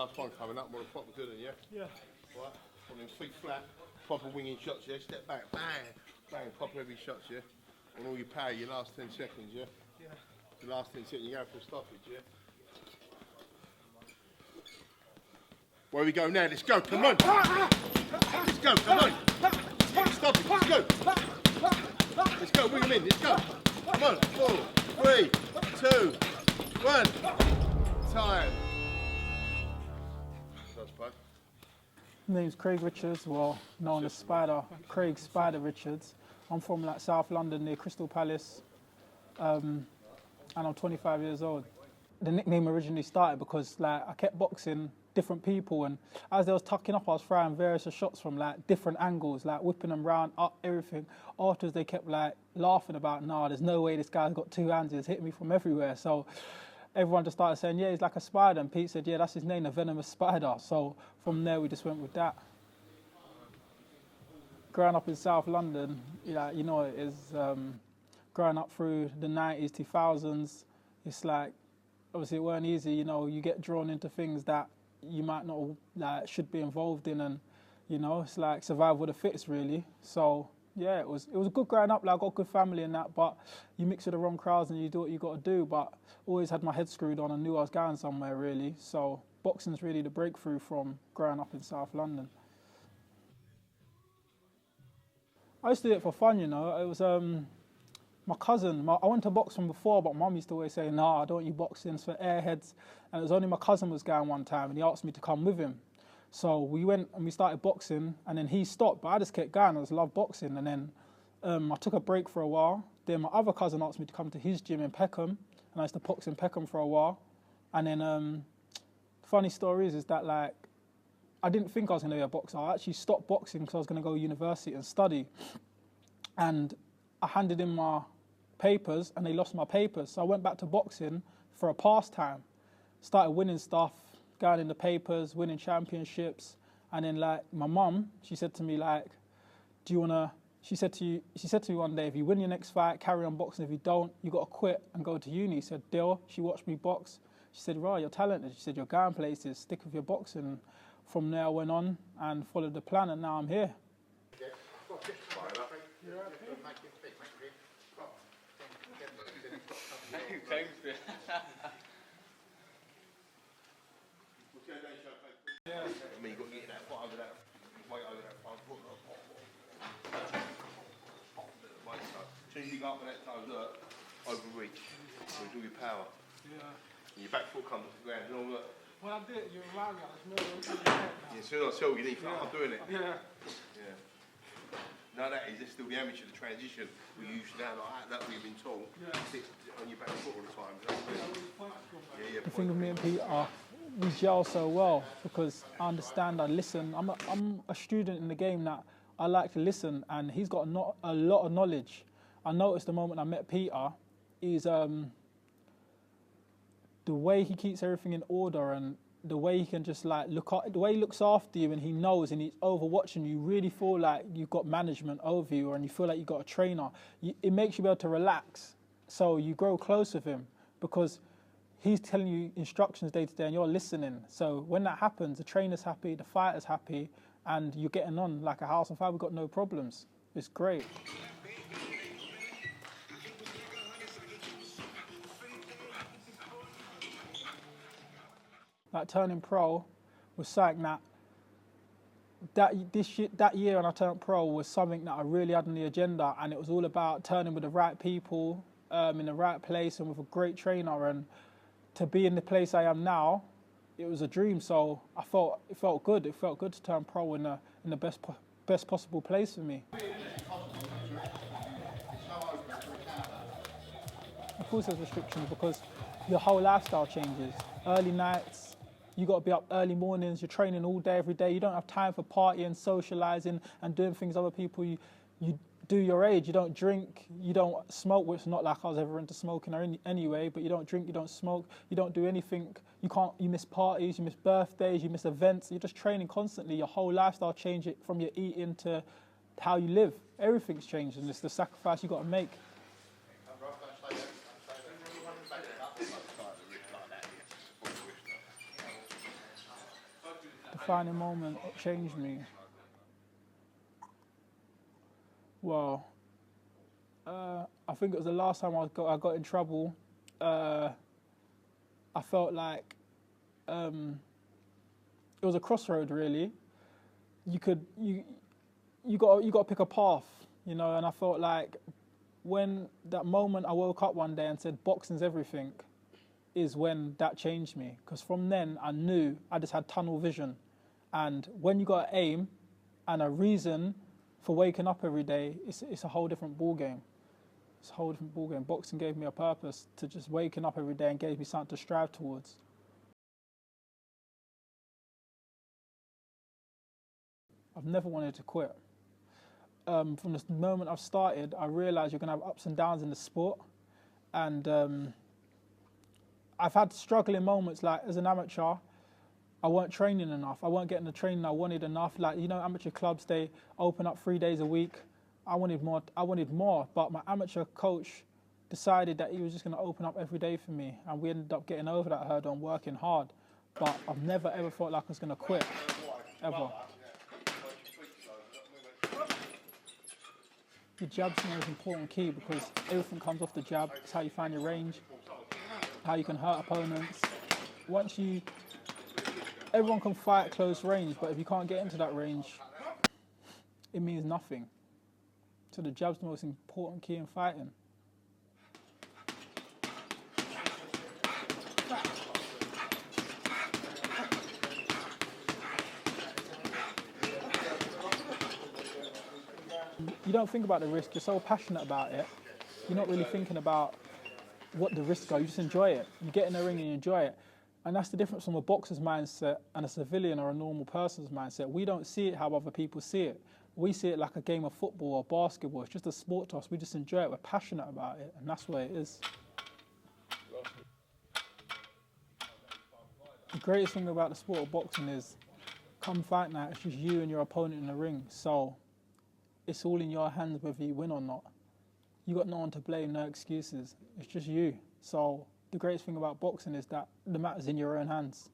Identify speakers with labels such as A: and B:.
A: last one coming up. Want a proper good one, yeah?
B: Yeah.
A: Right. On them feet flat, proper winging shots, yeah? Step back, bang, bang, proper heavy shots, yeah? On all your power, your last 10 seconds, yeah?
B: Yeah.
A: The last 10 seconds, you go for a stoppage, yeah? Where we go now? Let's go, come on! Let's go, come on! Stop it, let's go! Let's go, bring them in, let's go! Come on, 4, 3, 2, 1. Time.
B: My name's Craig Richards, well, known as Spider, Craig Spider Richards. I'm from like South London near Crystal Palace, and I'm 25 years old. The nickname originally started because like I kept boxing different people, and as they was tucking up, I was throwing various shots from like different angles, like whipping them round, up, everything. Afterwards, they kept like laughing about, nah, there's no way this guy's got two hands, he's hitting me from everywhere. So everyone just started saying, yeah, he's like a spider. And Pete said, yeah, that's his name, the venomous spider. So from there, we just went with that. Growing up in South London, you know, it is growing up through the 90s, 2000s. It's like, obviously it weren't easy, you know, you get drawn into things that you might not like, should be involved in, and, you know, it's like survival of the fittest, really. So yeah, it was good growing up. Like, I got a good family and that, but you mix with the wrong crowds and you do what you got to do. But always had my head screwed on and knew I was going somewhere, really. So boxing's really the breakthrough from growing up in South London. I used to do it for fun, you know. It was my cousin. I went to box from before, but Mum used to always say, "Nah, I don't want you boxing, it's for airheads." And it was only my cousin was going one time, and he asked me to come with him. So we went and we started boxing, and then he stopped, but I just kept going. I just loved boxing. And then I took a break for a while. Then my other cousin asked me to come to his gym in Peckham, and I used to box in Peckham for a while. And then funny story is that like I didn't think I was going to be a boxer. I actually stopped boxing because I was going to go to university and study. And I handed in my papers, and they lost my papers. So I went back to boxing for a pastime. Started winning stuff, going in the papers, winning championships. And then like my mum, she said to me like, do you wanna, she said to me one day, if you win your next fight, carry on boxing. If you don't, you gotta quit and go to uni. I said, deal. She watched me box. She said, right, you're talented. She said, you're going places, stick with your boxing. From there I went on and followed the plan, and now I'm here.
A: Yeah. I mean, you've got to get that foot over that, weight over that front foot. As soon as you go up with that toe, look, overreach. With all your power.
B: Yeah.
A: And your back foot comes to the ground, you know, look.
B: When I did it, you remind me, I just know
A: Yeah, as soon as I tell you, you need to I'm doing it.
B: Yeah.
A: Yeah. No, that is, it's still the amateur, the transition. We use now like that we've been taught. Yeah. Sit on your back foot all the time. Yeah,
B: the thing with me and Pete are, we gel so well because I understand, I listen. I'm a student in the game that I like to listen, and he's got a lot of knowledge. I noticed the moment I met Peter, is the way he keeps everything in order, and the way he can just like the way he looks after you, and he knows, and he's overwatching you. Really feel like you've got management over you, and you feel like you've got a trainer. It makes you be able to relax, so you grow close with him because he's telling you instructions day to day and you're listening. So when that happens, the trainer's happy, the fighter's happy, and you're getting on like a house on fire. We've got no problems. It's great. Like turning pro was something that year when I turned pro was something that I really had on the agenda, and it was all about turning with the right people in the right place and with a great trainer. And to be in the place I am now, it was a dream. So it felt good. It felt good to turn pro in the best possible place for me. Of course there's restrictions because your whole lifestyle changes. Early nights, you got to be up early mornings, you're training all day, every day. You don't have time for partying, socialising and doing things other people you do your age. You don't drink, you don't smoke, which is not like I was ever into smoking or anyway, but you don't drink, you don't smoke, you don't do anything. You miss parties, you miss birthdays, you miss events. You're just training constantly. Your whole lifestyle changes from your eating to how you live. Everything's changed, and it's the sacrifice you got to make. defining moment that changed me. Well, I think it was the last time I got in trouble. I felt like it was a crossroad, really. You got to pick a path, and I felt like when that moment I woke up one day and said boxing's everything, is when that changed me. Because from then I knew I just had tunnel vision, and when you got an aim and a reason for waking up every day, it's a whole different ball game. It's a whole different ball game. Boxing gave me a purpose to just waking up every day and gave me something to strive towards. I've never wanted to quit. From the moment I've started, I realised you're going to have ups and downs in the sport. And I've had struggling moments, like as an amateur, I weren't training enough. I weren't getting the training I wanted enough. Like, amateur clubs, they open up 3 days a week. I wanted more, but my amateur coach decided that he was just going to open up every day for me. And we ended up getting over that hurdle and working hard. But I've never ever felt like I was going to quit, ever. The jab's the most important key because everything comes off the jab. It's how you find your range, how you can hurt opponents. Everyone can fight at close range, but if you can't get into that range, it means nothing. So the jab's the most important key in fighting. You don't think about the risk, you're so passionate about it, you're not really thinking about what the risks are, you just enjoy it. You get in the ring and you enjoy it. And that's the difference from a boxer's mindset and a civilian or a normal person's mindset. We don't see it how other people see it. We see it like a game of football or basketball. It's just a sport to us. We just enjoy it. We're passionate about it. And that's what it is. The greatest thing about the sport of boxing is, come fight night, it's just you and your opponent in the ring. So it's all in your hands whether you win or not. You got no one to blame, no excuses. It's just you. So the greatest thing about boxing is that the matter's in your own hands.